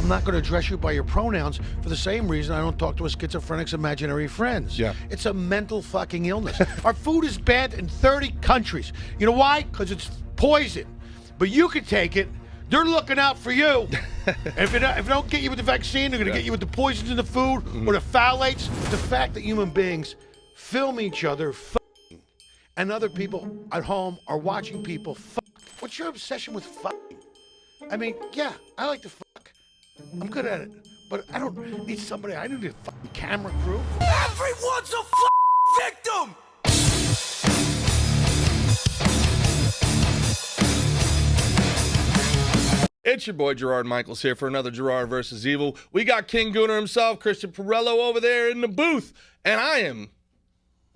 I'm not going to address you by your pronouns for the same reason I don't talk to a schizophrenic's imaginary friends. Yeah. It's a mental fucking illness. Our food is banned in 30 countries. You know why? Because it's poison. But you can take it. They're looking out for you. And if they don't get you with the vaccine, they're going to get you with the poisons in the food or the phthalates. The fact that human beings film each other fucking, and other people at home are watching people fuck. What's your obsession with fucking? I mean, yeah, I like to fuck. I'm good at it. But I don't need somebody. I need a fucking camera crew. Everyone's a fucking victim! It's your boy Gerard Michaels here for another Gerard versus Evil. We got King Gooner himself, Christian Perello, over there in the booth. And I am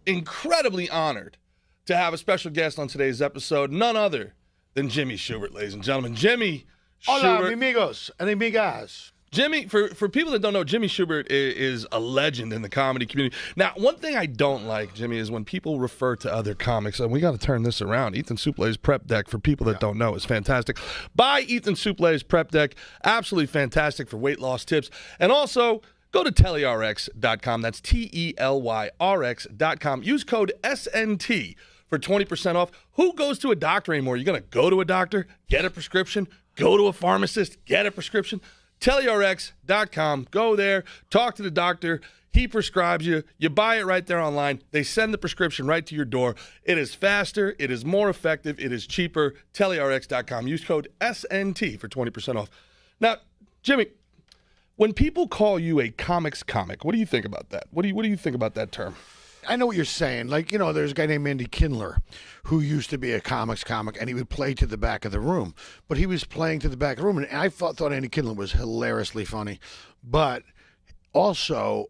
incredibly honored to have a special guest on today's episode, none other than Jimmy Shubert, ladies and gentlemen. Jimmy Shubert. Hola, amigos and amigas. Jimmy, for people that don't know, Jimmy Shubert is a legend in the comedy community. Now, one thing I don't like, Jimmy, is when people refer to other comics, and we got to turn this around. Ethan Suplee's Prep Deck, for people that don't know, is fantastic. Buy Ethan Suplee's Prep Deck. Absolutely fantastic for weight loss tips. And also, go to telyrx.com. That's TELYRX.com. Use code SNT for 20% off. Who goes to a doctor anymore? You're going to go to a doctor, get a prescription, go to a pharmacist, get a prescription. TelyRx.com. Go there, talk to the doctor. He prescribes you. You buy it right there online. They send the prescription right to your door. It is faster. It is more effective. It is cheaper. TelyRx.com. Use code SNT for 20% off. Now, Jimmy, when people call you a comics comic, what do you think about that? What do you think about that term? I know what you're saying. Like, you know, there's a guy named Andy Kindler who used to be a comics comic, and he would play to the back of the room. But he was playing to the back of the room, and I thought Andy Kindler was hilariously funny. But also,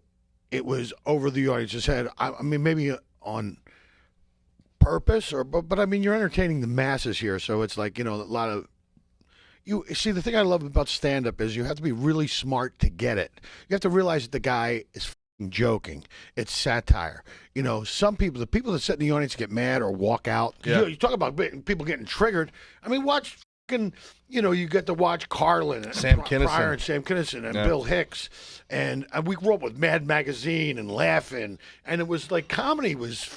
it was over the audience's head. I mean, maybe on purpose, but I mean, you're entertaining the masses here, so it's like, you know, a lot of... You see, the thing I love about stand-up is you have to be really smart to get it. You have to realize that the guy is joking. It's satire. You know, some people, the people that sit in the audience get mad or walk out. Yeah. You talk about people getting triggered. I mean, watch fucking, you know, you get to watch Carlin and Sam Kinison. Pryor and Sam Kinison and Bill Hicks. And we grew up with Mad Magazine and Laughing. And it was like comedy was,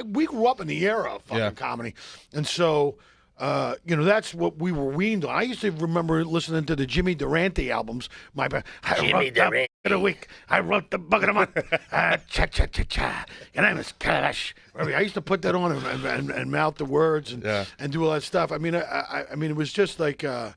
we grew up in the era of fucking comedy. And so... you know, that's what we were weaned on. I used to remember listening to the Jimmy Durante albums. Jimmy Durante of the week. I wrote the book of the month. Cha cha cha cha. Your name is Cash. I used to put that on and mouth the words and do all that stuff. I mean, I mean, it was just like. I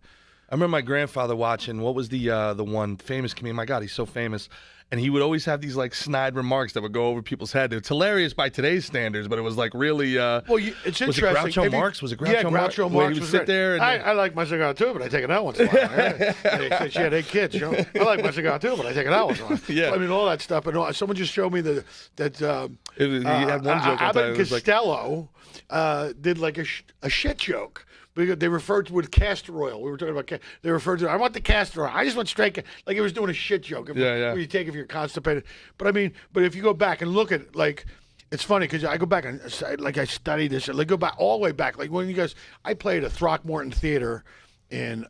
remember my grandfather watching. What was the one famous comedian? My God, he's so famous. And he would always have these like snide remarks that would go over people's head. It's hilarious by today's standards, but it was like really. Well, it's interesting. Was it Groucho Marx? Was it Groucho Marx? Yeah, Groucho Marx. He would sit there. And I like my cigar too, but I take it out once in a while. She had 8 kids. You know, I like my cigar too, but I take it out once in a while. Yeah. I mean, all that stuff. And someone just showed me that he had one joke. Abbott Costello did like a shit joke. They referred to it with castor oil. We were talking about they referred to it. I want the castor oil. I just want straight like it was doing a shit joke. Where you take if you're constipated. But I mean, if you go back and look at like, it's funny because I go back and like I study this. Like go back all the way back. Like when you guys, I played at Throckmorton Theater in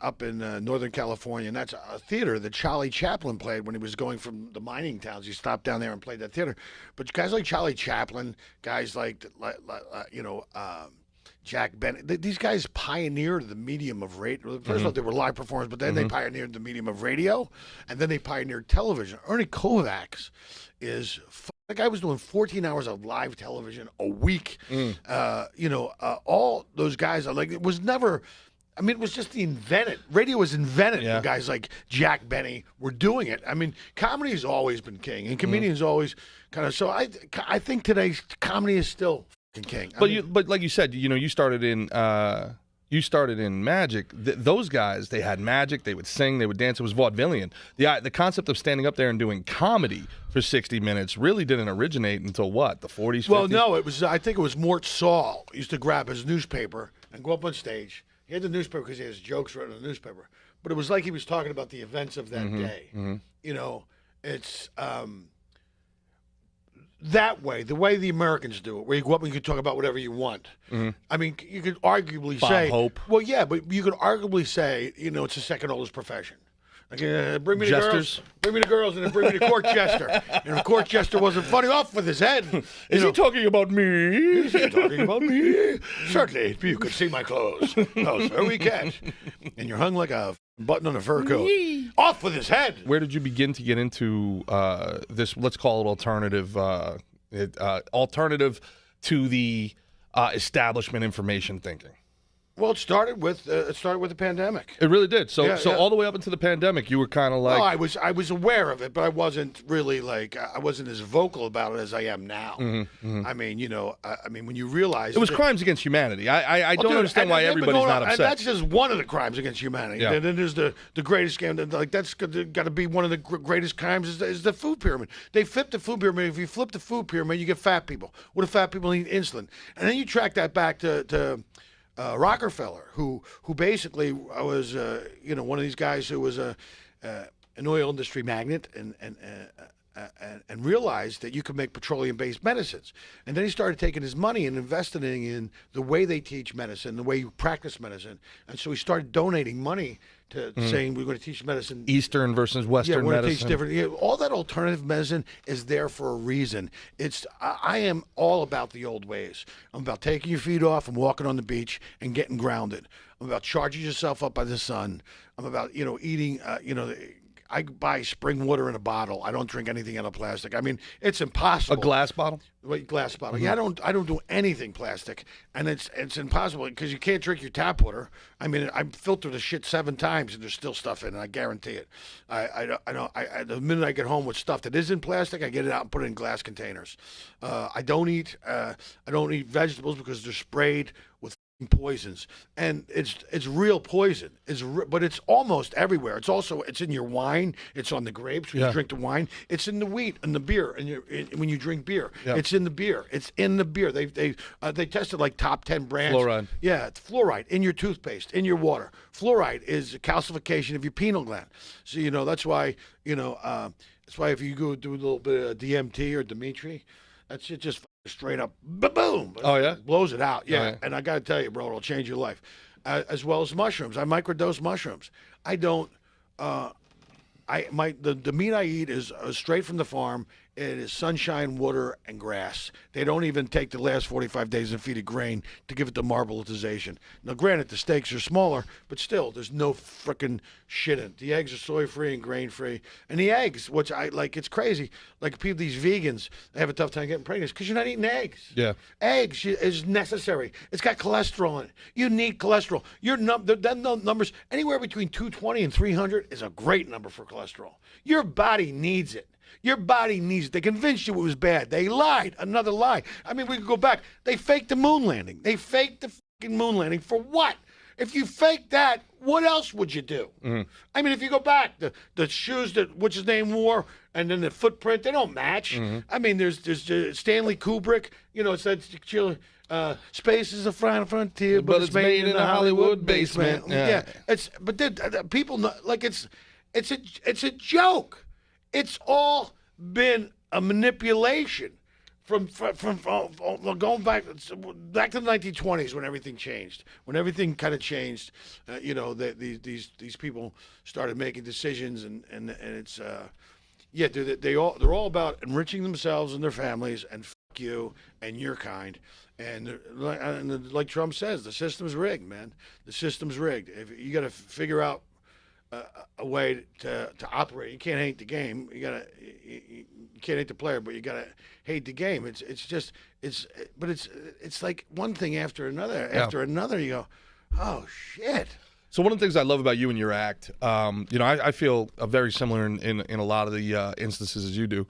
up in Northern California, and that's a theater that Charlie Chaplin played when he was going from the mining towns. He stopped down there and played that theater. But guys like Charlie Chaplin, guys like you know, Jack Bennett, these guys pioneered the medium of radio. First of all, they were live performers, but then they pioneered the medium of radio, and then they pioneered television. Ernie Kovacs is... The guy was doing 14 hours of live television a week. You know, all those guys are like, it was never... I mean, it was just invented. Radio was invented. Yeah. Guys like Jack Benny were doing it. I mean, comedy's always been king, and comedians always kind of. So I think today's comedy is still fucking king. But like you said, you know, you started in magic. Those guys, they had magic. They would sing. They would dance. It was vaudevillian. The concept of standing up there and doing comedy for 60 minutes really didn't originate until what, the 40s. 50s? Well, no, it was. I think it was Mort Saul used to grab his newspaper and go up on stage. He had the newspaper because he has jokes written in the newspaper. But it was like he was talking about the events of that day. You know, it's that way, the way the Americans do it, where you go up and you can talk about whatever you want. I mean, you could arguably say, Hope. well, yeah, but you could arguably say, it's the second oldest profession. Like, bring me the Jesters. girls, bring me the girls, and then bring me the court jester. And if court jester wasn't funny, off with his head. Is he talking about me? Is he talking about me? Certainly, you could see my clothes. Oh, sir, we can. And you're hung like a button on a fur coat. Off with his head. Where did you begin to get into this? Let's call it alternative. Alternative to the establishment information thinking. Well, it started with the pandemic. It really did. So, Yeah. all the way up into the pandemic, you were kind of like. Well, I was aware of it, but I wasn't really I wasn't as vocal about it as I am now. I mean, when you realize it was crimes against humanity. I don't understand why everybody's not upset. And that's just one of the crimes against humanity. Yeah. And then there's the greatest scam. That's got to be one of the greatest crimes is the food pyramid. They flipped the food pyramid. If you flip the food pyramid, you get fat people. What do fat people need? Insulin. And then you track that back to Rockefeller, who basically was one of these guys who was an oil industry magnate and realized that you could make petroleum-based medicines. And then he started taking his money and investing in the way they teach medicine, the way you practice medicine. And so he started donating money to saying we're going to teach medicine. Eastern versus Western we're going to medicine. teach different. Yeah, all that alternative medicine is there for a reason. I am all about the old ways. I'm about taking your feet off and walking on the beach and getting grounded. I'm about charging yourself up by the sun. I'm about eating. I buy spring water in a bottle. I don't drink anything out of plastic. I mean, it's impossible. A glass bottle? Wait, glass bottle. Yeah, I don't do anything plastic, and it's impossible because you can't drink your tap water. I mean, I filtered the shit 7 times, and there's still stuff in it. I guarantee it. The minute I get home with stuff that isn't plastic, I get it out and put it in glass containers. I don't eat vegetables because they're sprayed with poisons, and it's real poison. But it's almost everywhere. It's in your wine. It's on the grapes when you drink the wine. It's in the wheat and the beer, and when you drink beer, it's in the beer. It's in the beer. They tested like top 10 brands. Fluoride. Yeah, it's fluoride in your toothpaste, in your water. Fluoride is a calcification of your pineal gland. So that's why if you go do a little bit of DMT or Dimitri, that's it. Just straight up, boom! Oh yeah, blows it out. Yeah, Oh, yeah. And I got to tell you, bro, it'll change your life. As well as mushrooms, I microdose mushrooms. I don't. The meat I eat is straight from the farm. It is sunshine, water, and grass. They don't even take the last 45 days and feed it grain to give it the marbleization. Now, granted, the steaks are smaller, but still, there's no frickin' shit in it. The eggs are soy-free and grain-free. And the eggs, which I like, it's crazy. Like, these vegans, they have a tough time getting pregnant because you're not eating eggs. Yeah. Eggs is necessary. It's got cholesterol in it. You need cholesterol. Numbers, anywhere between 220 and 300 is a great number for cholesterol. Your body needs it. Your body needs it. They convinced you it was bad. They lied. Another lie. I mean, we could go back. They faked the moon landing. They faked the fucking moon landing for what? If you fake that, what else would you do? I mean, if you go back, the shoes that what's his name wore, and then the footprint, they don't match. I mean, there's Stanley Kubrick. It's that space is a final frontier, but it's made in a Hollywood basement. Yeah. People know, like it's a joke. It's all been a manipulation from going back to the 1920s when everything changed. When everything kind of changed, these people started making decisions, and it's they're all about enriching themselves and their families, and fuck you and your kind. And like Trump says, the system's rigged, man. The system's rigged. If you got to figure out a way to operate. You can't hate the game. You can't hate the player, but you gotta hate the game. It's like one thing after another. After another, you go, oh shit. So one of the things I love about you and your act, I feel very similar in a lot of the instances as you do.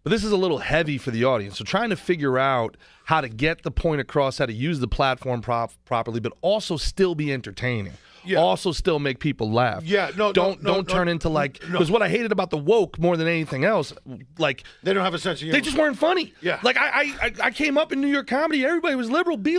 But this is a little heavy for the audience. So trying to figure out how to get the point across, how to use the platform properly, but also still be entertaining. Yeah. Also still make people laugh. Yeah, don't turn into like, because what I hated about the woke more than anything else, like they don't have a sense of humor. They just weren't funny. Yeah. Like I came up in New York comedy, everybody was liberal, be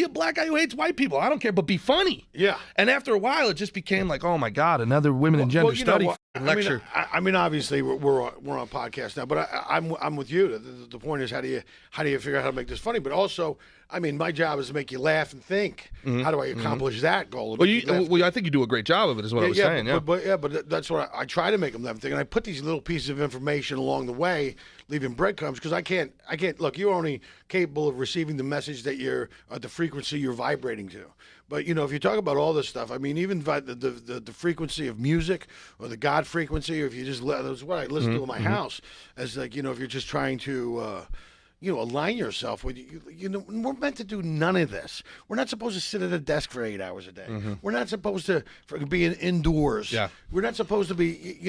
a black guy who hates white people. I don't care, but be funny. Yeah. And after a while it just became like, oh my God, another women and gender study lecture. I mean, obviously we're on a podcast now, but I'm with you. The point is, how do you figure out how to make this funny? But also, I mean, my job is to make you laugh and think. How do I accomplish that goal? Well, I think you do a great job of it, is what I was saying. But that's what I try to make them laugh and think, and I put these little pieces of information along the way, leaving breadcrumbs, because I can't look. You're only capable of receiving the message that you're at the frequency you're vibrating to. But if you talk about all this stuff, I mean, even the frequency of music or the God frequency, or if you just that's what I listen to in my house, as like if you're just trying to. Align yourself with we're meant to do none of this. We're not supposed to sit at a desk for 8 hours a day. We're not supposed to be indoors. Yeah. We're not supposed to be,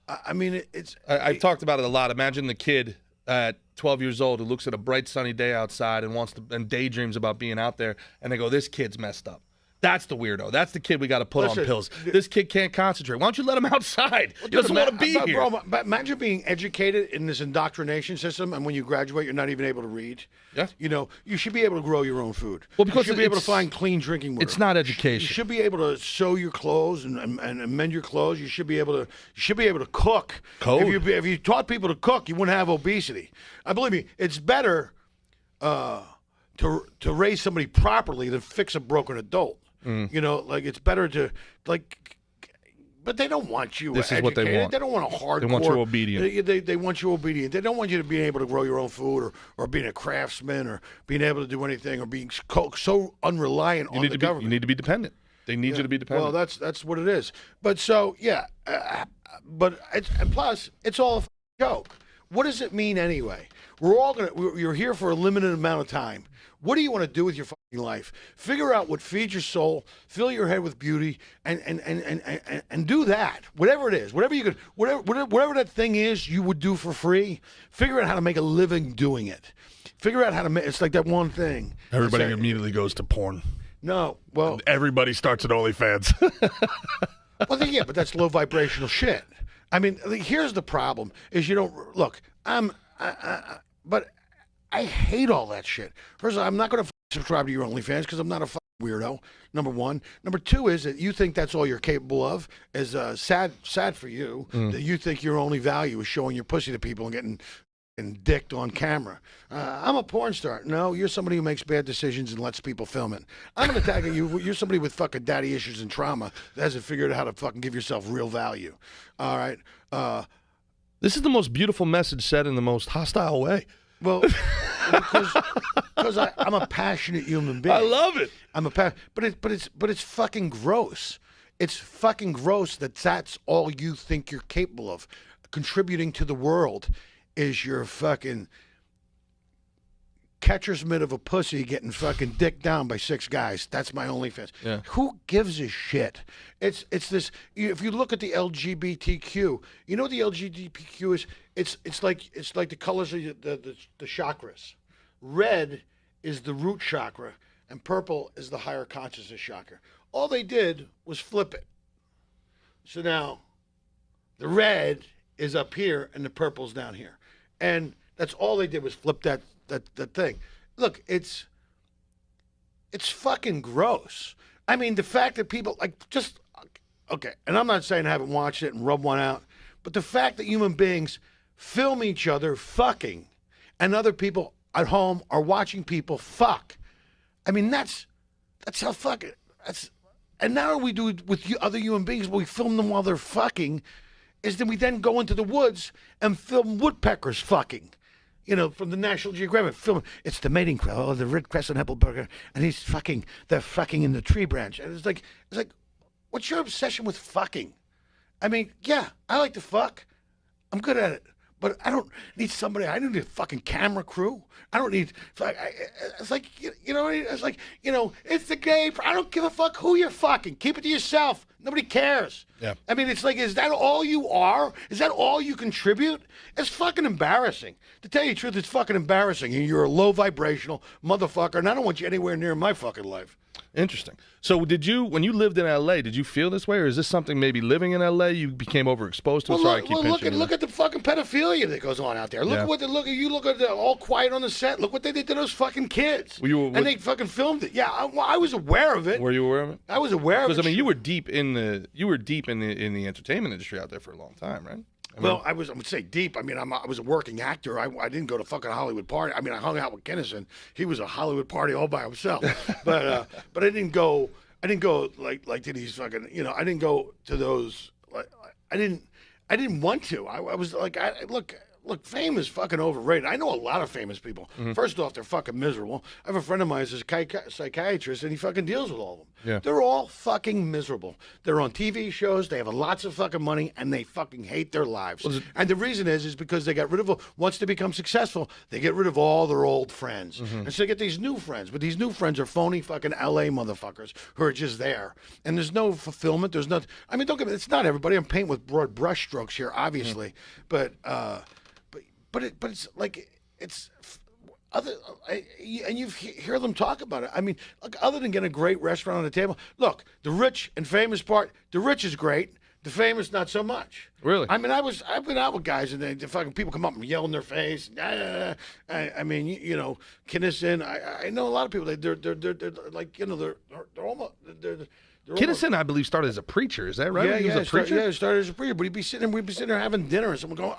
I mean, I've talked about it a lot. Imagine the kid at 12 years old who looks at a bright sunny day outside and daydreams about being out there, and they go, this kid's messed up. That's the weirdo. That's the kid we got to put on pills. This kid can't concentrate. Why don't you let him outside? He doesn't want to be here. Bro, imagine being educated in this indoctrination system, and when you graduate, you're not even able to read. Yeah. You should be able to grow your own food. Well, because you should be able to find clean drinking water. It's not education. You should be able to sew your clothes and mend your clothes. You should be able to cook. Code. If you taught people to cook, you wouldn't have obesity. Believe me, it's better to raise somebody properly than fix a broken adult. It's better to but they don't want you This educated. is what they want. They don't want a hardcore. They want you obedient. They want you obedient. They don't want you to be able to grow your own food or being a craftsman or being able to do anything or being so unreliant on the government. You need to be dependent. They need you to be dependent. Well, that's what it is. But so, but and plus, it's all a joke. What does it mean anyway? You're here for a limited amount of time. What do you want to do with your fucking life? Figure out what feeds your soul, fill your head with beauty, and do that. Whatever it is, whatever that thing is you would do for free. Figure out how to make a living doing it. Figure out how to make. It's like that one thing. Everybody immediately goes to porn. No, well, everybody starts at OnlyFans. Well, yeah, but that's low vibrational shit. I mean, here's the problem: is you don't look. But I hate all that shit. First of all, I'm not going to subscribe to your OnlyFans because I'm not a weirdo. Number one. Number two is that you think that's all you're capable of. Is sad for you that you think your only value is showing your pussy to people and getting dicked on camera. I'm a porn star. No, you're somebody who makes bad decisions and lets people film it. I'm going to tag you. You're somebody with fucking daddy issues and trauma that hasn't figured out how to fucking give yourself real value. All right. This is the most beautiful message said in the most hostile way. Well, because I'm a passionate human being. I love it. But it's fucking gross. It's fucking gross that's all you think you're capable of. Contributing to the world is your fucking catcher's mitt of a pussy getting fucking dicked down by 6 guys. That's my OnlyFans. Yeah. Who gives a shit? It's this. If you look at the LGBTQ, you know what the LGBTQ is? It's like the colors of the chakras. Red is the root chakra, and purple is the higher consciousness chakra. All they did was flip it. So now, the red is up here and the purple's down here, and that's all they did was flip that thing. Look, it's fucking gross. I mean, the fact that people okay, and I'm not saying I haven't watched it and rubbed one out, but the fact that human beings film each other fucking, and other people at home are watching people fuck. I mean, that's how fucking and now we do it with other human beings. We film them while they're fucking. Then we go into the woods and film woodpeckers fucking. From the National Geographic film, it's the mating cry, the red crescent Heppelberger, and they're fucking in the tree branch. And it's like, what's your obsession with fucking? I mean, yeah, I like to fuck. I'm good at it. But I don't need somebody. I don't need a fucking camera crew. I don't need. It's like you know. It's like It's the gay. I don't give a fuck who you're fucking. Keep it to yourself. Nobody cares. Yeah. I mean, it's like, is that all you are? Is that all you contribute? It's fucking embarrassing. To tell you the truth, it's fucking embarrassing. And you're a low vibrational motherfucker, and I don't want you anywhere near my fucking life. Interesting. So when you lived in L.A., did you feel this way, or is this something maybe living in L.A. you became overexposed to? Look at the fucking pedophilia that goes on out there. Look at the All Quiet on the Set. Look what they did to those fucking kids. They fucking filmed it. Yeah, I was aware of it. Were you aware of it? I was aware of it. Because I mean, you were deep in the entertainment industry out there for a long time, right? I would say deep. I mean, I was a working actor. I didn't go to fucking Hollywood party. I mean, I hung out with Kinison. He was a Hollywood party all by himself. But I didn't go. I didn't go like to these fucking. I didn't go to those. Like, I didn't want to. I was like, Look, fame is fucking overrated. I know a lot of famous people. Mm-hmm. First off, they're fucking miserable. I have a friend of mine who's a psychiatrist, and he fucking deals with all of them. Yeah. They're all fucking miserable. They're on TV shows. They have lots of fucking money, and they fucking hate their lives. And the reason is because they got rid of, once they become successful, they get rid of all their old friends. Mm-hmm. And so they get these new friends. But these new friends are phony fucking L.A. motherfuckers who are just there. And there's no fulfillment. There's not. I mean, don't get me. It's not everybody. I'm painting with broad brush strokes here, obviously. Mm-hmm. But it's like it's other, and you hear them talk about it. I mean, look, other than getting a great restaurant on the table, look, the rich and famous part. The rich is great. The famous, not so much. Really? I mean, I've been out with guys, and the fucking people come up and yell in their face. I mean, Kinison. I know a lot of people. They're like, they're almost Kinison, I believe, started as a preacher. Is that right? Yeah, he was a preacher? He started as a preacher, but we'd be sitting there having dinner, and someone going,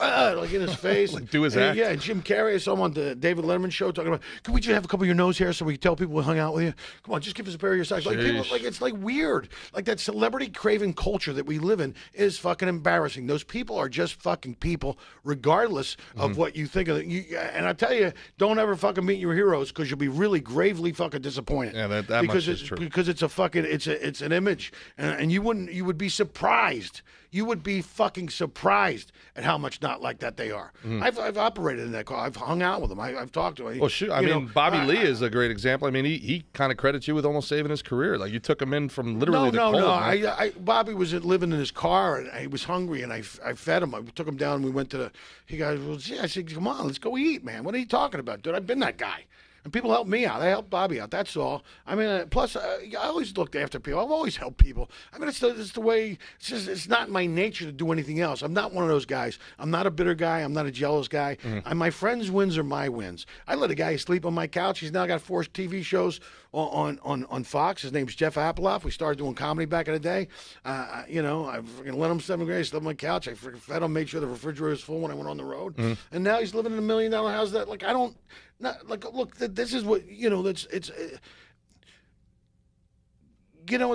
like in his face. Like do his act. Yeah, and Jim Carrey, I saw him on the David Letterman show talking about, can we just have a couple of your nose hair so we can tell people we hung out with you? Come on, just give us a pair of your socks. Like, people, it's like weird. Like that celebrity craving culture that we live in is fucking embarrassing. Those people are just fucking people, regardless of what you think of them. And I tell you, don't ever fucking meet your heroes, because you'll be really gravely fucking disappointed. Yeah, that much is true. Because it's a fucking, it's an image, and you would be surprised. You would be fucking surprised at how much not like that they are. I've operated in that car. I've hung out with them. I've talked to them. Well, sure. I mean, Bobby Lee is a great example. I mean, he kind of credits you with almost saving his career. Like, you took him in from literally the cold. No. Bobby was living in his car, and he was hungry, and I fed him. I took him down, and we went to he goes, well, I said, come on, let's go eat, man. What are you talking about, dude? I've been that guy. And people help me out. I help Bobby out. That's all. I mean, plus, I always looked after people. I've always helped people. I mean, it's the way. It's not my nature to do anything else. I'm not one of those guys. I'm not a bitter guy. I'm not a jealous guy. And my friends' wins are my wins. I let a guy sleep on my couch. He's now got 4 TV shows on Fox. His name's Jeff Appeloff. We started doing comedy back in the day. I freaking lent him 7 grand. He slept on my couch. I freaking fed him. Made sure the refrigerator was full when I went on the road. And now he's living in $1 million house. That I don't. Not like, look, this is what it's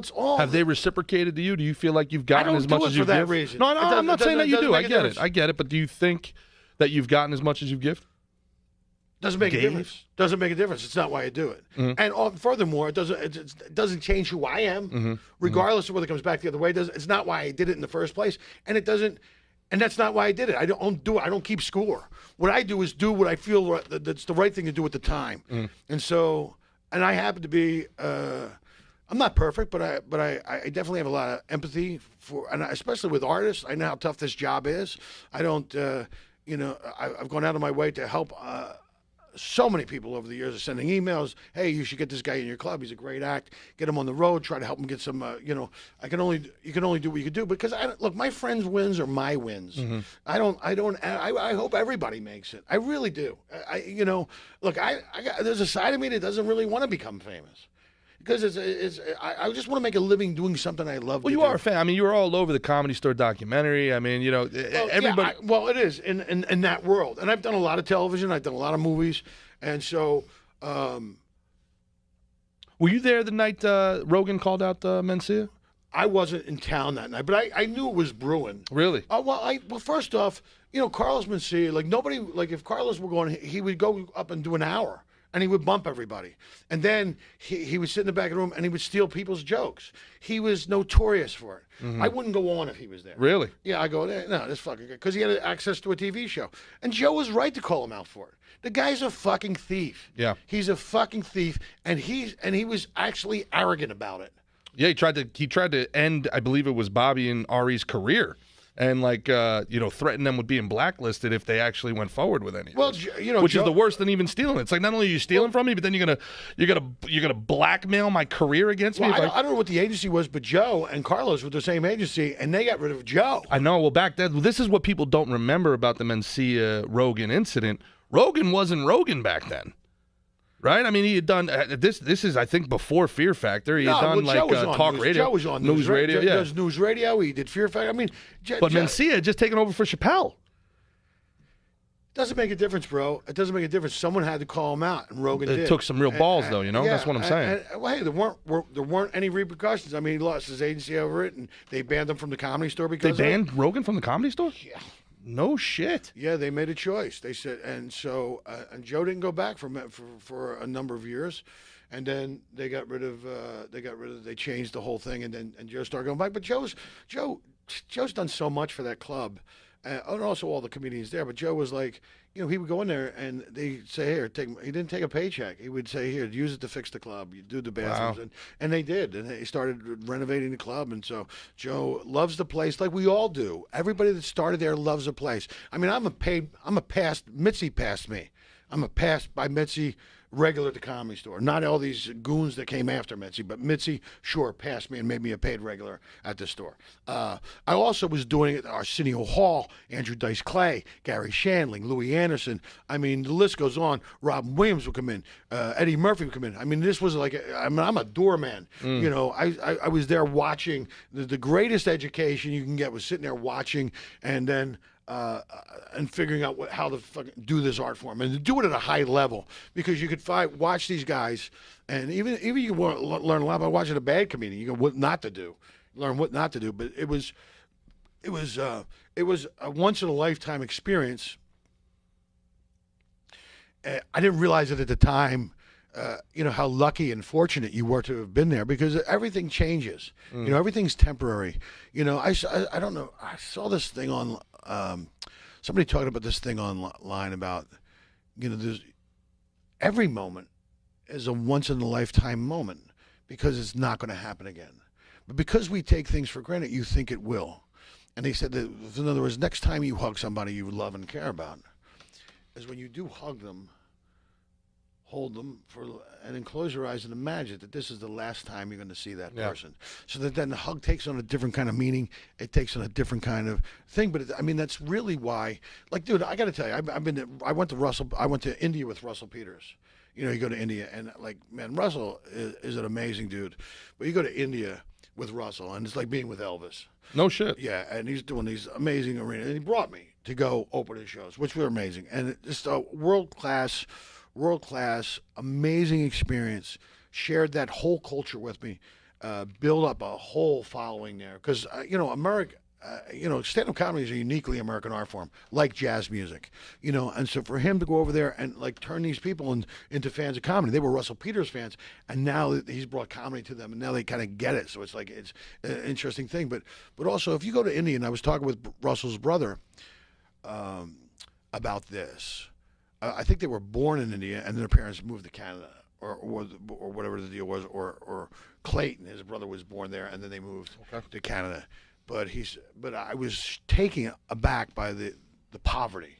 all. Have they reciprocated to you? Do you feel like you've gotten as much as you've given? Reason. No, I'm not saying that you do. I get it. But do you think that you've gotten as much as you've given? Doesn't make a difference. Doesn't make a difference. It's not why I do it. And furthermore, it doesn't change who I am, regardless of whether it comes back the other way. It's not why I did it in the first place, and it doesn't. And that's not why I did it. I don't do it. I don't keep score. What I do is do what I feel that's the right thing to do at the time. And so, and I happen to be. I'm not perfect, but I definitely have a lot of empathy for, and especially with artists. I know how tough this job is. I don't. I've gone out of my way to help. So many people over the years are sending emails. Hey, you should get this guy in your club. He's a great act. Get him on the road. Try to help him get some. You can only do what you can do, because look, my friends' wins are my wins. I hope everybody makes it. I really do. Look, there's a side of me that doesn't really want to become famous. Because I just want to make a living doing something I love. Well, you are a fan. I mean, you were all over the Comedy Store documentary. I mean, everybody. Yeah, it is in that world, and I've done a lot of television. I've done a lot of movies, and so. Were you there the night Rogan called out Mencia? I wasn't in town that night, but I knew it was brewing. Really? Well, first off, Carlos Mencia, like nobody, like if Carlos were going, he would go up and do an hour. And he would bump everybody. And then he would sit in the back of the room and he would steal people's jokes. He was notorious for it. I wouldn't go on if he was there. Really? Yeah, I go, no, this fucking guy. Because he had access to a TV show. And Joe was right to call him out for it. The guy's a fucking thief. Yeah. He's a fucking thief. And he was actually arrogant about it. Yeah, he tried to end, I believe it was Bobby and Ari's career. And threaten them with being blacklisted if they actually went forward with any. Well, of this, which is the worst than even stealing. It's like not only are you stealing from me, but then you're gonna blackmail my career against me. I don't know what the agency was, but Joe and Carlos were the same agency, and they got rid of Joe. I know. Well, back then, this is what people don't remember about the Mencia Rogan incident. Rogan wasn't Rogan back then. Right? I mean, he had done this is, I think, before Fear Factor. He had done talk radio. Joe was on news radio. Joe does news radio. He did Fear Factor. I mean, but Mencia had just taken over for Chappelle. Doesn't make a difference, bro. It doesn't make a difference. Someone had to call him out, and Rogan did. It took some real balls, though. You know, yeah, that's what I'm saying. Hey, there weren't any repercussions. I mean, he lost his agency over it, and they banned him from the Comedy Store because they banned Rogan from the Comedy Store. Yeah. No shit. Yeah, they made a choice. They said, and so and Joe didn't go back for a number of years, and then they changed the whole thing, and Joe started going back. But Joe's done so much for that club, and also all the comedians there. But Joe was like, he would go in there and they say, here, he didn't take a paycheck. He would say, here, use it to fix the club. You do the bathrooms. Wow. And they did. And they started renovating the club. And so Joe loves the place like we all do. Everybody that started there loves the place. I mean, Mitzi passed me. I'm a passed by Mitzi regular at the Comedy Store. Not all these goons that came after Mitzi, but Mitzi, sure, passed me and made me a paid regular at the store. I also was doing it at Arsenio Hall, Andrew Dice Clay, Gary Shandling, Louis Anderson. I mean, the list goes on. Robin Williams would come in. Eddie Murphy would come in. I mean, this was like, I'm a doorman. I was there watching. The greatest education you can get was sitting there watching and then and figuring out how to fucking do this art form and to do it at a high level, because you could watch these guys, and even you can learn a lot by watching a bad comedian. You know what not to do, learn what not to do. But it was a once in a lifetime experience. I didn't realize it at the time. How lucky and fortunate you were to have been there, because everything changes. Everything's temporary. I don't know. I saw this thing on. Somebody talking about this thing online about, there's every moment is a once in a lifetime moment, because it's not going to happen again. But because we take things for granted, you think it will. And they said that, in other words, next time you hug somebody you love and care about, is when you do hug them, hold them and then close your eyes and imagine that this is the last time you're going to see that person. So that then the hug takes on a different kind of meaning. It takes on a different kind of thing. But that's really why. Like, dude, I got to tell you, I went to India with Russell Peters. You go to India and man, Russell is an amazing dude. But you go to India with Russell and it's like being with Elvis. No shit. Yeah, and he's doing these amazing arenas. And he brought me to go open his shows, which were amazing. And just a world-class, amazing experience. Shared that whole culture with me. Build up a whole following there. Because, stand-up comedy is a uniquely American art form, like jazz music. And so for him to go over there and, turn these people into fans of comedy. They were Russell Peters fans, and now he's brought comedy to them, and now they kind of get it. So it's an interesting thing. But also, if you go to India, and I was talking with Russell's brother about this. I think they were born in India, and their parents moved to Canada, or whatever the deal was, or Clayton, his brother, was born there, and then they moved to Canada. But I was taken aback by the poverty,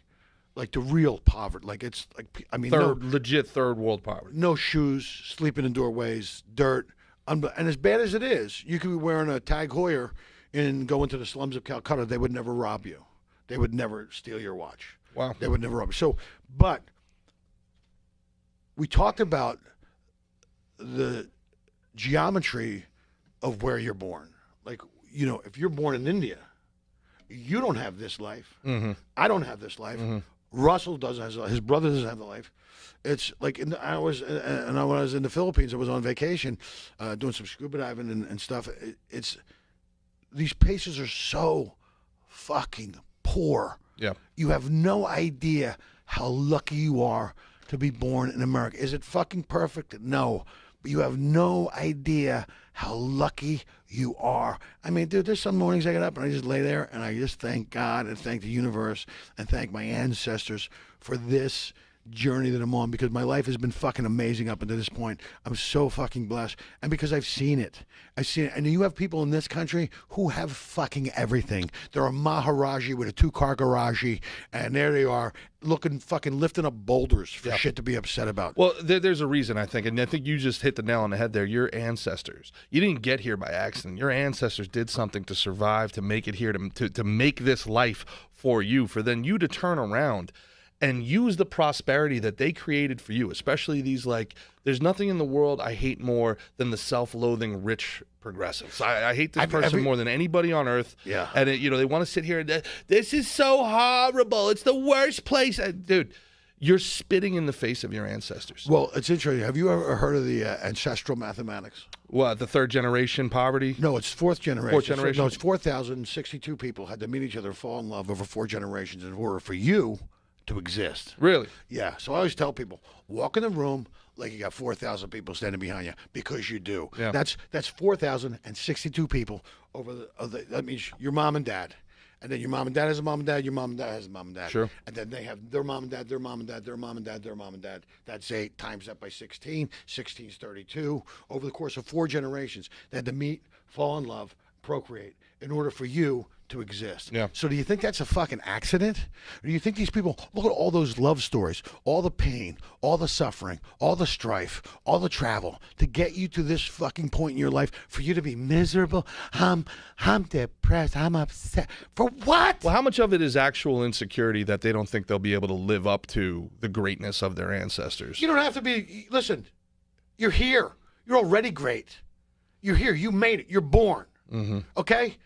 like the real poverty. Legit third world poverty. No shoes, sleeping in doorways, dirt, and as bad as it is, you could be wearing a Tag Heuer and go into the slums of Calcutta. They would never rob you. They would never steal your watch. Wow. They would never rob you. So, but we talked about the geometry of where you're born. If you're born in India, you don't have this life. Mm-hmm. I don't have this life. Mm-hmm. Russell doesn't have his brother doesn't have the life. It's like when I was in the Philippines, I was on vacation, doing some scuba diving and stuff. These places are so fucking poor. Yeah. You have no idea how lucky you are to be born in America. Is it fucking perfect? No. But you have no idea how lucky you are. I mean, dude, there's some mornings I get up and I just lay there and I just thank God and thank the universe and thank my ancestors for this journey that I'm on, because my life has been fucking amazing up until this point. I'm so fucking blessed. And because I've seen it. And you have people in this country who have fucking everything. They're a Maharaji with a 2-car garage, and there they are fucking lifting up boulders for shit to be upset about. Well, there's a reason, I think, and I think you just hit the nail on the head there. Your ancestors. You didn't get here by accident. Your ancestors did something to survive, to make it here, to make this life for you, for then you to turn around and use the prosperity that they created for you, especially these, like, there's nothing in the world I hate more than the self-loathing rich progressives. I hate this person more than anybody on earth. Yeah. And, they want to sit here and, this is so horrible. It's the worst place. Dude, you're spitting in the face of your ancestors. Well, it's interesting. Have you ever heard of the Ancestral Mathematics? What, the third generation poverty? No, it's fourth generation. Fourth generation? No, it's 4,062 people had to meet each other, fall in love over 4 generations in order for you to exist. Really? Yeah. So I always tell people, walk in the room like you got 4,000 people standing behind you, because you do. Yeah. That's 4,062 people over that means your mom and dad. And then your mom and dad has a mom and dad, your mom and dad has a mom and dad. Sure. And then they have their mom and dad, their mom and dad, their mom and dad, their mom and dad. That's 8 times that by 16. 16 is 32. Over the course of 4 generations, they had to meet, fall in love, procreate in order for you to exist. Yeah. So do you think that's a fucking accident? Or do you think these people, look at all those love stories, all the pain, all the suffering, all the strife, all the travel to get you to this fucking point in your life for you to be miserable? I'm depressed. I'm upset. For what? Well, how much of it is actual insecurity that they don't think they'll be able to live up to the greatness of their ancestors? You don't have to be, listen, you're here. You're already great. You're here. You made it. You're born. Mm-hmm. Okay?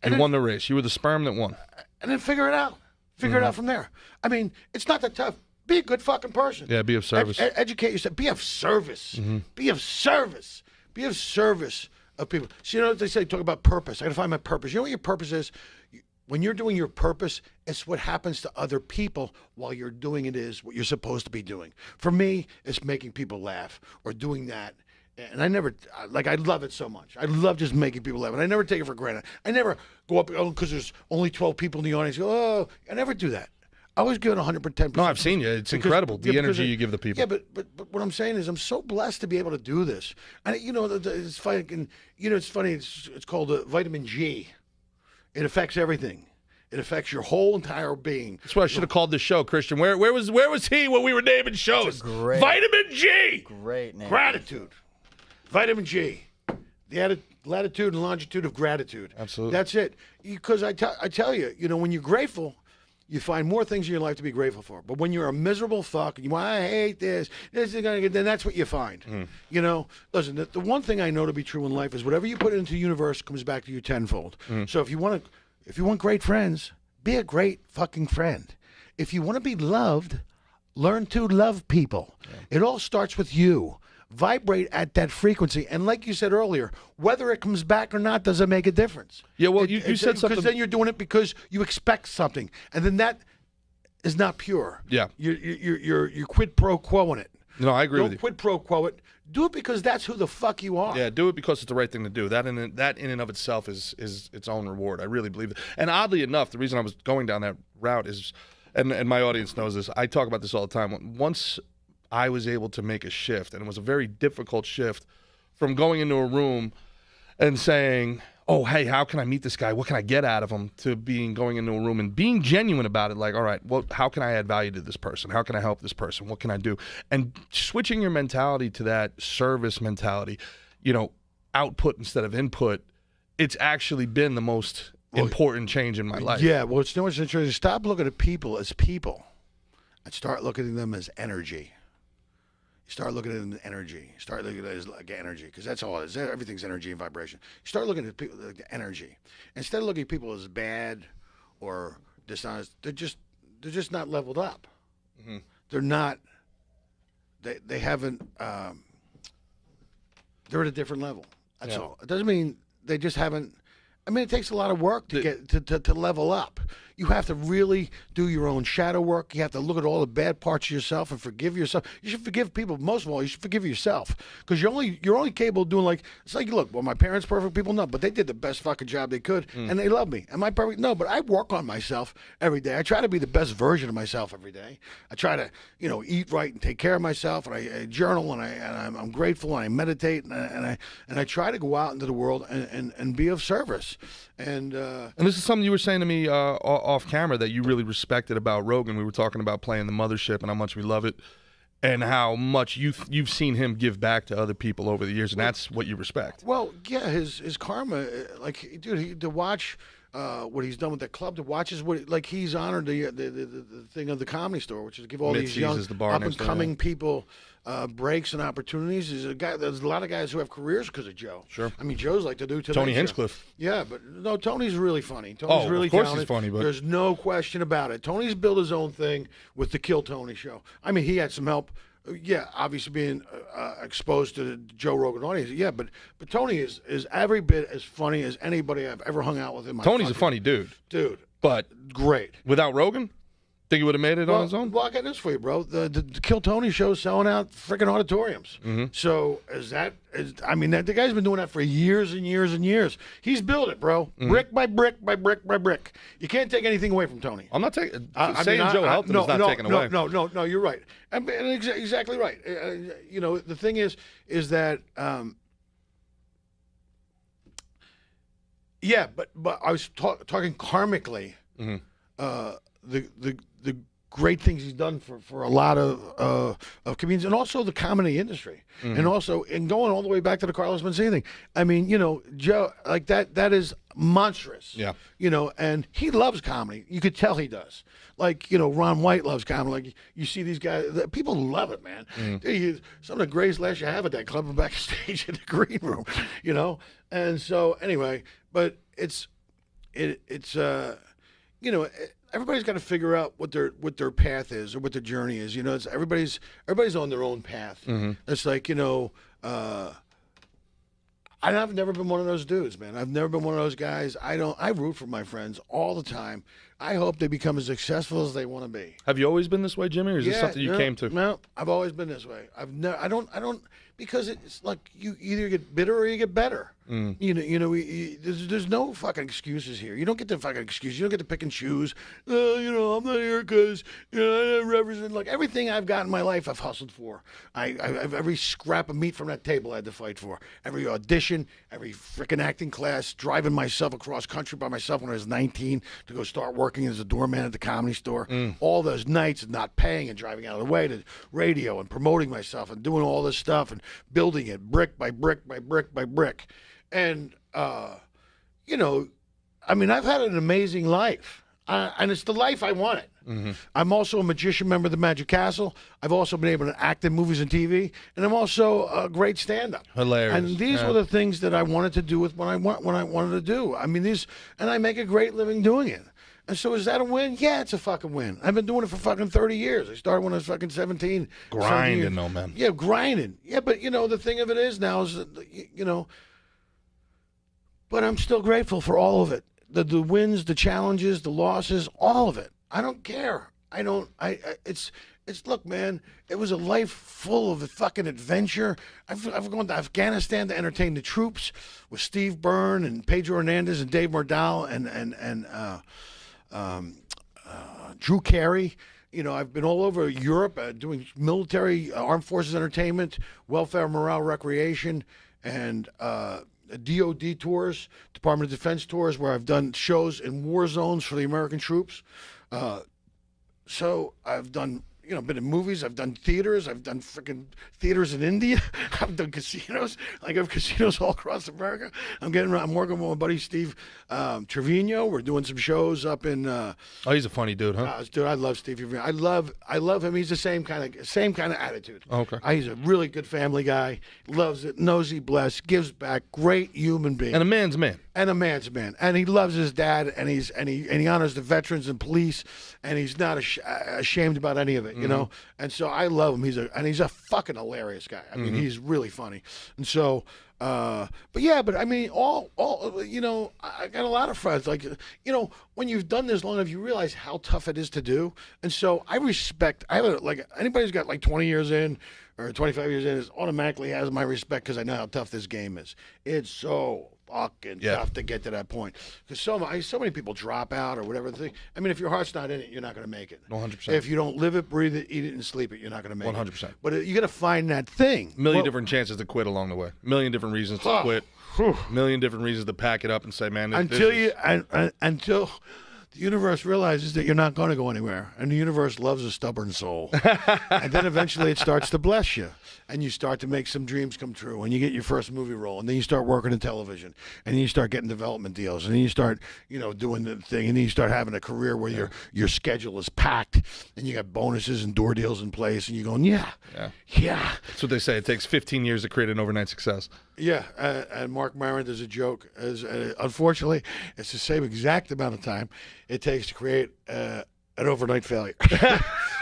You won the race. You were the sperm that won. And then figure it out. Figure it out from there. I mean, it's not that tough. Be a good fucking person. Yeah, be of service. Educate yourself. Be of service. Be of service. Be of service of people. So, you know what they say? Talk about purpose. I got to find my purpose. You know what your purpose is? When you're doing your purpose, it's what happens to other people while you're doing it is what you're supposed to be doing. For me, it's making people laugh or doing that. And I never, I love it so much. I love just making people laugh. And I never take it for granted. I never go up, because there's only 12 people in the audience. Go, oh, I never do that. I always give it 110%. No, I've seen you. It's incredible, the energy you give the people. Yeah, but what I'm saying is I'm so blessed to be able to do this. And, it's funny. And, it's funny. It's called vitamin G. It affects everything. It affects your whole entire being. That's what I should have called this show, Christian. Where was he when we were naming shows? Great. Vitamin G. Great name. Gratitude. Vitamin G. The latitude and longitude of gratitude. Absolutely. That's it. Because I tell you, when you're grateful, you find more things in your life to be grateful for. But when you're a miserable fuck, and I hate this is going to get, then that's what you find. Listen, the one thing I know to be true in life is whatever you put into the universe comes back to you tenfold. So if you want great friends, be a great fucking friend. If you want to be loved, learn to love people. Yeah. It all starts with you. Vibrate at that frequency, and like you said earlier, whether it comes back or not doesn't make a difference. Yeah, well, you said something, because then you're doing it because you expect something, and then that is not pure. Yeah, you're quid pro quoing it. No, I agree with you. Don't quid pro quo it. Do it because that's who the fuck you are. Yeah, do it because it's the right thing to do. That in and of itself is its own reward. I really believe it. And oddly enough, the reason I was going down that route is, and my audience knows this, I talk about this all the time. Once I was able to make a shift, and it was a very difficult shift, from going into a room and saying, oh, hey, how can I meet this guy? What can I get out of him? To going into a room and being genuine about it. Like, all right, well, how can I add value to this person? How can I help this person? What can I do? And switching your mentality to that service mentality, output instead of input, it's actually been the most important change in my life. Yeah, well, it's no much interesting. Stop looking at people as people and start looking at them as energy. Start looking at it as energy. Start looking at it as like energy, because that's all it is. Everything's energy and vibration. Start looking at people like the energy. Instead of looking at people as bad or dishonest, they're just not leveled up. Mm-hmm. They're not. They haven't. They're at a different level. That's all. It doesn't mean they just haven't. I mean, it takes a lot of work to get to level up. You have to really do your own shadow work. You have to look at all the bad parts of yourself and forgive yourself. You should forgive people. Most of all, you should forgive yourself, because you're only capable of doing, like, it's like, look, well, my parents perfect people? No, but they did the best fucking job they could, and they love me. Am I perfect? No, but I work on myself every day. I try to be the best version of myself every day. I try to, eat right and take care of myself, and I journal, and I'm grateful, and I meditate, and I try to go out into the world and be of service. And this is something you were saying to me off camera that you really respected about Rogan. We were talking about playing the mothership and how much we love it, and how much you've seen him give back to other people over the years, and that's what you respect. Well, yeah, his karma, like, dude, to watch what he's done with that club, to watch is what, like, he's honored the thing of the Comedy Store, which is to give all these young up and coming people breaks and opportunities. There's a lot of guys who have careers because of Joe. Sure. I mean, Joe's like the dude today. Tony Hinchcliffe. Yeah, but no, Tony's really funny. Tony's really of course talented. he's funny, but there's no question about it. Tony's built his own thing with the Kill Tony show. I mean, he had some help. Yeah, obviously being exposed to the Joe Rogan audience. Yeah, but Tony is every bit as funny as anybody I've ever hung out with in my Tony's a funny dude. But great. Without Rogan, think he would have made it on his own? Well, I got this for you, bro. The Kill Tony show's selling out freaking auditoriums. So the guy's been doing that for years and years and years. He's built it, bro. Brick by brick by brick by brick. You can't take anything away from Tony. I'm not taking Joe helped him is not taking away. No, you're right. And exactly right. The thing is that yeah, but I was talking karmically. The great things he's done for a lot of comedians, and also the comedy industry, and going all the way back to the Carlos Mencia thing. I mean, Joe, like that is monstrous. Yeah. And he loves comedy. You could tell he does. Like, Ron White loves comedy. Like, you see these guys, people love it, man. Some of the greatest laughs you have at that club and backstage in the green room, And so anyway, but it's everybody's got to figure out what their path is or what their journey is. It's everybody's on their own path. It's like, I've never been one of those dudes, man. I've never been one of those guys. I root for my friends all the time. I hope they become as successful as they want to be. Have you always been this way, Jimmy, or is this something you came to? No, I've always been this way. I don't, because it's like you either get bitter or you get better. There's no fucking excuses here. You don't get the fucking excuse. You don't get to pick and choose. I'm not here because I represent, like, everything I've got in my life. I've hustled for. I've every scrap of meat from that table I had to fight for. Every audition, every freaking acting class, driving myself across country by myself when I was 19 to go start working as a doorman at the Comedy Store. All those nights of not paying and driving out of the way to radio and promoting myself and doing all this stuff and building it brick by brick by brick by brick. And, I've had an amazing life, and it's the life I wanted. I'm also a magician member of the Magic Castle. I've also been able to act in movies and TV, and I'm also a great stand-up. Hilarious. And these were the things that I wanted to do with what I wanted to do. I mean, and I make a great living doing it. And so is that a win? Yeah, it's a fucking win. I've been doing it for fucking 30 years. I started when I was fucking 17. Grinding, though, man. Yeah, grinding. Yeah, but, the thing of it is now is, but I'm still grateful for all of it. The wins, the challenges, the losses, all of it. I don't care. Look, man, it was a life full of fucking adventure. I've gone to Afghanistan to entertain the troops with Steve Byrne and Pedro Hernandez and Dave Mordell and Drew Carey. I've been all over Europe doing military, armed forces entertainment, welfare, morale, recreation, and DOD tours, Department of Defense tours, where I've done shows in war zones for the American troops. So I've done, been in movies. I've done theaters. I've done freaking theaters in India. I've done casinos. I have casinos all across America. I'm working with my buddy Steve Trevino. We're doing some shows up in. He's a funny dude, huh? Dude, I love Steve Trevino. I love him. He's the same kind of attitude. Okay. He's a really good family guy. Loves it. Knows he blessed. Gives back. Great human being. And a man's man. And he loves his dad, and he honors the veterans and police, and he's not ashamed about any of it, And so I love him. He's a fucking hilarious guy. I mean, he's really funny. And so But yeah, but I mean, all you know, I got a lot of friends. Like, you know, when you've done this long enough, you realize how tough it is to do. And so I respect. I have like anybody who's got like 20 years in or 25 years in is automatically has my respect because I know how tough this game is. It's so fucking tough to get to that point because so many people drop out or whatever thing. I mean, if your heart's not in it, you're not going to make it. 100%. If you don't live it, breathe it, eat it, and sleep it, you're not going to make 100%. it. But you got to find that thing. A million different chances to quit along the way. A million different reasons to quit. A million different reasons to pack it up and say, man, until the universe realizes that you're not going to go anywhere, and the universe loves a stubborn soul. And then eventually it starts to bless you, and you start to make some dreams come true, and you get your first movie role, and then you start working in television, and then you start getting development deals, and then you start, you know, doing the thing, and then you start having a career where your schedule is packed, and you got bonuses and door deals in place, and you're going, yeah. That's what they say. It takes 15 years to create an overnight success. Yeah, and Mark Maron does a joke. Unfortunately, it's the same exact amount of time it takes to create an overnight failure.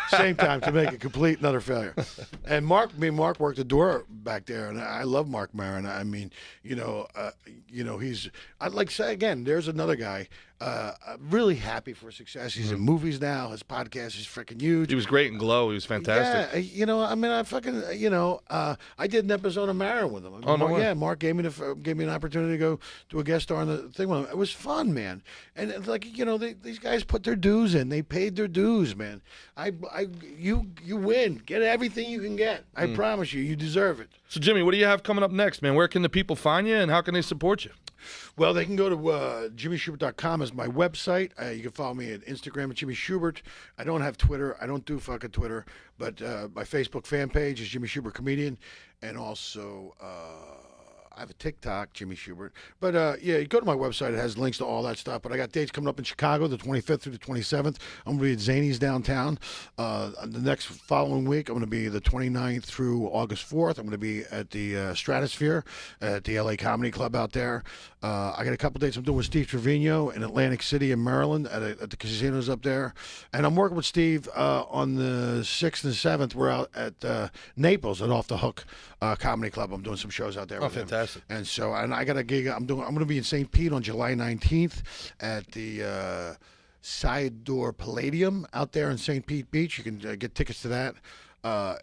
Same time to make a complete another failure. And Mark worked the door back there, and I love Mark Maron. I mean, I'd like to say again, there's another guy. I'm really happy for his success. He's in movies now. His podcast is freaking huge. He was great in Glow. He was fantastic. Yeah, you know, I mean, I fucking, I did an episode of Maron with him. Mark gave me an opportunity to go do a guest star on the thing with him. It was fun, man. And it's like, you know, these guys put their dues in. They paid their dues, man. You win. Get everything you can get. I promise you, you deserve it. So, Jimmy, what do you have coming up next, man? Where can the people find you, and how can they support you? Well, they can go to jimmyshubert.com as my website. You can follow me at Instagram at Jimmy Shubert. I don't have Twitter. I don't do fucking Twitter. But my Facebook fan page is Jimmy Shubert Comedian. And also, I have a TikTok, Jimmy Shubert. But yeah, you go to my website. It has links to all that stuff. But I got dates coming up in Chicago, the 25th through the 27th. I'm going to be at Zany's downtown. The next following week, I'm going to be the 29th through August 4th. I'm going to be at the Stratosphere at the LA Comedy Club out there. I got a couple dates I'm doing with Steve Trevino in Atlantic City in Maryland at the casinos up there. And I'm working with Steve on the 6th and 7th. We're out at Naples at Off the Hook Comedy Club. I'm doing some shows out there. Oh, fantastic. And so, and I got a gig I'm going to be in St. Pete on July 19th at the Sidor Palladium out there in St. Pete Beach. You can get tickets to that.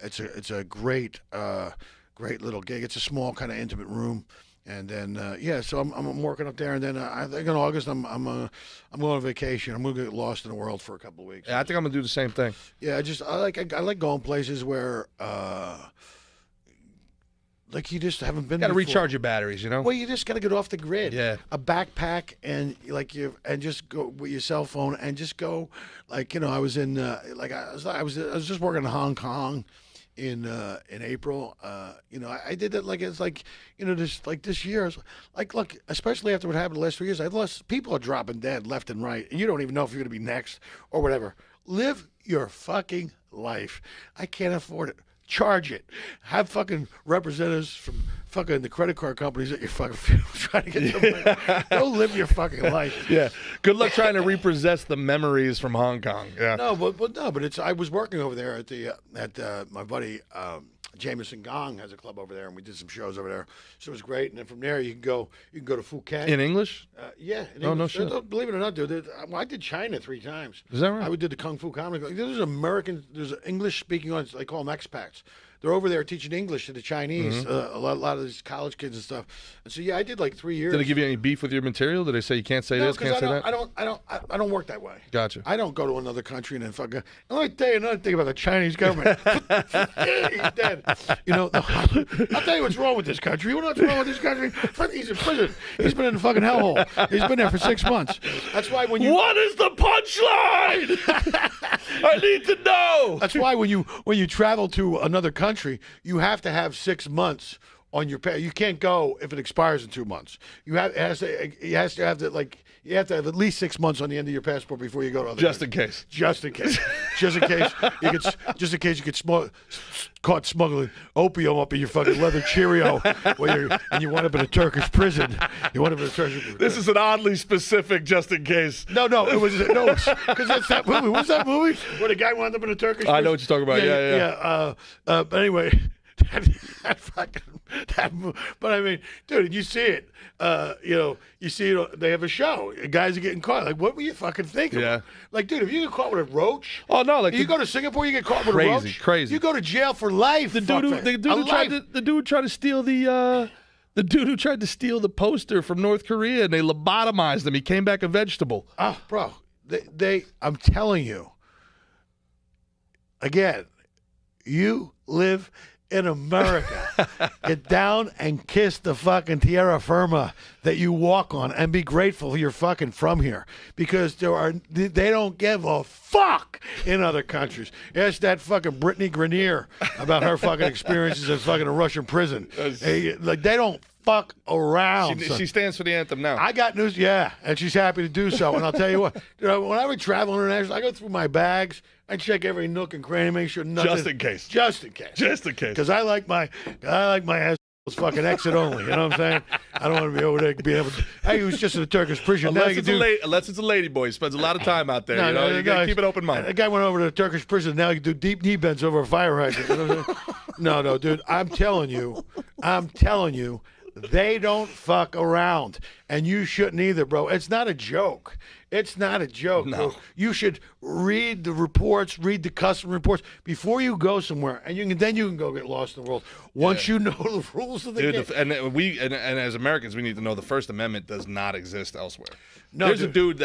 It's a great little gig. It's a small kind of intimate room. And then so I'm working up there, and then I think in August I'm going on vacation. I'm going to get lost in the world for a couple of weeks. Yeah, I think I'm going to do the same thing. Yeah, I like going places where like you just haven't been. Got to before. recharge your batteries, you know. Well, you just got to get off the grid. Yeah. A backpack and and just go with your cell phone and just go. Like, you know, I was in I was just working in Hong Kong in April. You know, I did that it's like, you know, this year, like, look, especially after what happened the last 3 years, I've lost, people are dropping dead left and right, and you don't even know if you're going to be next or whatever. Live your fucking life. I can't afford it. Charge it. Have fucking representatives from fucking the credit card companies that you're fucking trying to get some money. Go live your fucking life. Yeah. Good luck trying to repossess the memories from Hong Kong. Yeah. No, but it's. I was working over there at my buddy Jameson Gong has a club over there, and we did some shows over there. So it was great. And then from there, you can go to Phuket. In English? Yeah. Oh, no shit. Believe it or not, dude. I did China 3 times. Is that right? I did the Kung Fu Comedy Club. There's English speaking on. They call them expats. They're over there teaching English to the Chinese, a lot of these college kids and stuff. And so, yeah, I did like 3 years. Did they give you any beef with your material? Did they say you can't say this, can't say that? I don't work that way. Gotcha. I don't go to another country and then fucking. And let me tell you another thing about the Chinese government. He's dead. You know, I'll tell you what's wrong with this country. You know what's wrong with this country? He's in prison. He's been in the fucking hellhole. He's been there for 6 months. That's why when you. What is the punchline? I need to know. That's why when you travel to another country, you have to have 6 months on your pay. You can't go if it expires in 2 months. You have to have at least 6 months on the end of your passport before you go to other Just countries. in case. Just in case. You get caught smuggling opium up in your fucking leather Cheerio and you wind up in a Turkish prison. This is an oddly specific just in case. No, because that's that movie. What's that movie where the guy wound up in a Turkish prison? I know what you're talking about. Yeah. But anyway, that fucking but I mean, dude, you see it. You see it. They have a show. Guys are getting caught. Like, what were you fucking thinking? Yeah. Like, dude, if you get caught with a roach. Oh no! Like you go to Singapore, you get caught with a roach. Crazy. You go to jail for life. The dude who tried to steal the dude who tried to steal the poster from North Korea, and they lobotomized him. He came back a vegetable. Oh, bro, I'm telling you. Again, you live in America. Get down and kiss the fucking tierra firma that you walk on and be grateful you're fucking from here, because they don't give a fuck in other countries. Ask that fucking Brittany Grenier about her fucking experiences in fucking a Russian prison. Like, they don't fuck around. She stands for the anthem now. I got news, yeah, and she's happy to do so. And I'll tell you what, when I would travel internationally, I go through my bags. I check every nook and cranny, make sure nothing. Just in case. Because I like my ass fucking exit only. You know what I'm saying? I don't want to be over there being able to. He was just in a Turkish prison. Unless it's a lady boy, he spends a lot of time out there. You gotta keep an open mind. The guy went over to the Turkish prison. Now he can do deep knee bends over a fire hydrant. You know what I'm saying? No, dude. I'm telling you. They don't fuck around, and you shouldn't either, bro. It's not a joke. No. Bro. You should read the reports, read the custom reports before you go somewhere, and then you can go get lost in the world. Once you know the rules of the game. And as Americans, we need to know the First Amendment does not exist elsewhere. No, there's a dude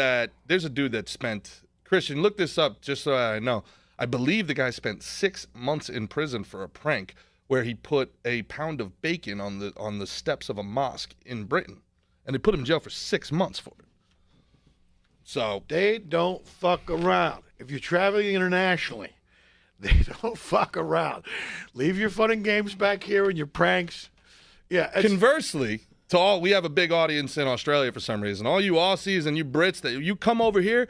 that spent, Christian, look this up just so I know. I believe the guy spent 6 months in prison for a prank where he put a pound of bacon on the steps of a mosque in Britain, and they put him in jail for 6 months for it. So they don't fuck around. If you're traveling internationally, they don't fuck around. Leave your fun and games back here and your pranks. Yeah. Conversely, we have a big audience in Australia for some reason. All you Aussies and you Brits that you come over here.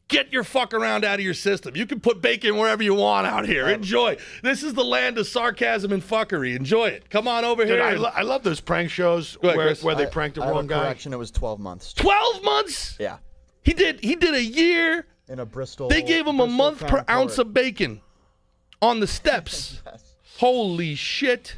Get your fuck around out of your system. You can put bacon wherever you want out here. Enjoy. This is the land of sarcasm and fuckery. Enjoy it. Come on over here. I love those prank shows where they prank the wrong guy. Correction, it was 12 months. 12 months? Yeah. He did a year. In a Bristol. They gave him a month per ounce of bacon on the steps. Yes. Holy shit.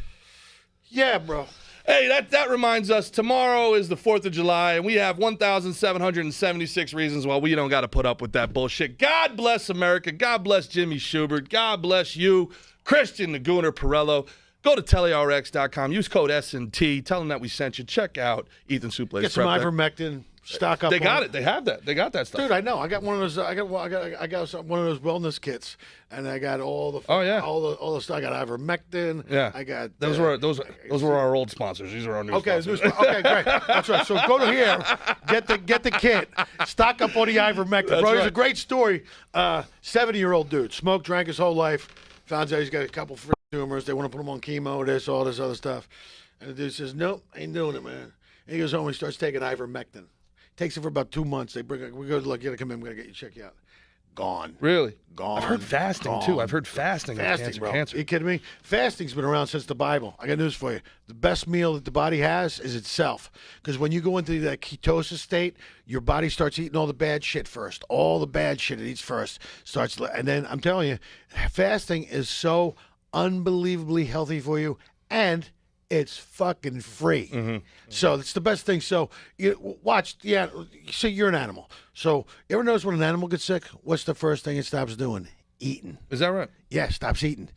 Yeah, bro. Hey, that reminds us, tomorrow is the 4th of July, and we have 1,776 reasons why we don't got to put up with that bullshit. God bless America. God bless Jimmy Shubert. God bless you, Christian the Gooner Perello. Go to telerx.com. Use code S&T. Tell them that we sent you. Check out Ethan Supley's. Get some ivermectin. Stock up. They got it. They have that. They got that stuff. Dude, I know. I got one of those. I got one of those wellness kits, and I got all the. all the stuff. I got ivermectin. Yeah. I got. Those were our old sponsors. These are our new sponsors. Okay, great. That's right. So go to here, get the kit, stock up on the ivermectin. That's bro, right. It's a great story. 70-year-old dude, smoked, drank his whole life. Found out he's got a couple of tumors. They want to put him on chemo. All this other stuff. And the dude says, "Nope, ain't doing it, man." And he goes home and he starts taking ivermectin. Takes it for about 2 months. We go, look, you gotta come in. We're gonna get you check you out. Gone. Really? Gone. I've heard fasting too. I've heard fasting bro. cancer. Are you kidding me? Fasting's been around since the Bible. I got news for you. The best meal that the body has is itself. Because when you go into that ketosis state, your body starts eating all the bad shit first. All the bad shit it eats first and then I'm telling you, fasting is so unbelievably healthy for you, and it's fucking free. Mm-hmm. So it's the best thing. So you watch, so you're an animal. So you ever notice when an animal gets sick, what's the first thing it stops doing? Eating. Is that right? Yeah, stops eating.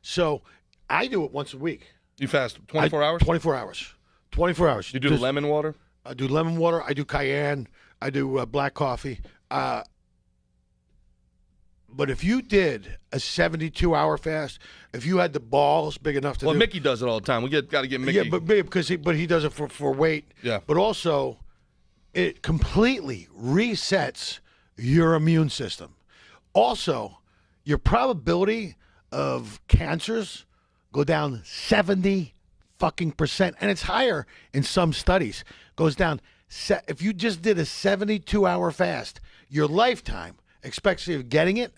So I do it once a week. You fast 24 hours? 24 hours. 24 hours. You do lemon water? I do lemon water. I do cayenne. I do black coffee. But if you did a 72-hour fast, if you had the balls big enough to Mickey does it all the time. We got to get Mickey. Yeah, but he does it for weight. Yeah. But also, it completely resets your immune system. Also, your probability of cancers go down 70% and it's higher in some studies. Goes down. If you just did a 72-hour fast, your lifetime expectancy of getting it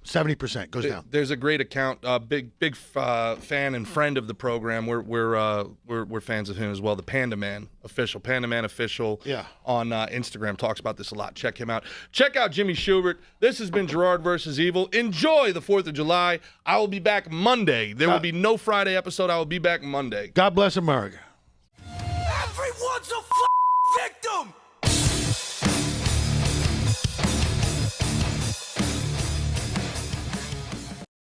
70% goes down. There's a great account, big fan and friend of the program. We're fans of him as well. The Panda Man official, Yeah. on Instagram talks about this a lot. Check him out. Check out Jimmy Shubert. This has been Gerard versus Evil. Enjoy the 4th of July. I will be back Monday. There will be no Friday episode. I will be back Monday. God bless America. Everyone's a victim!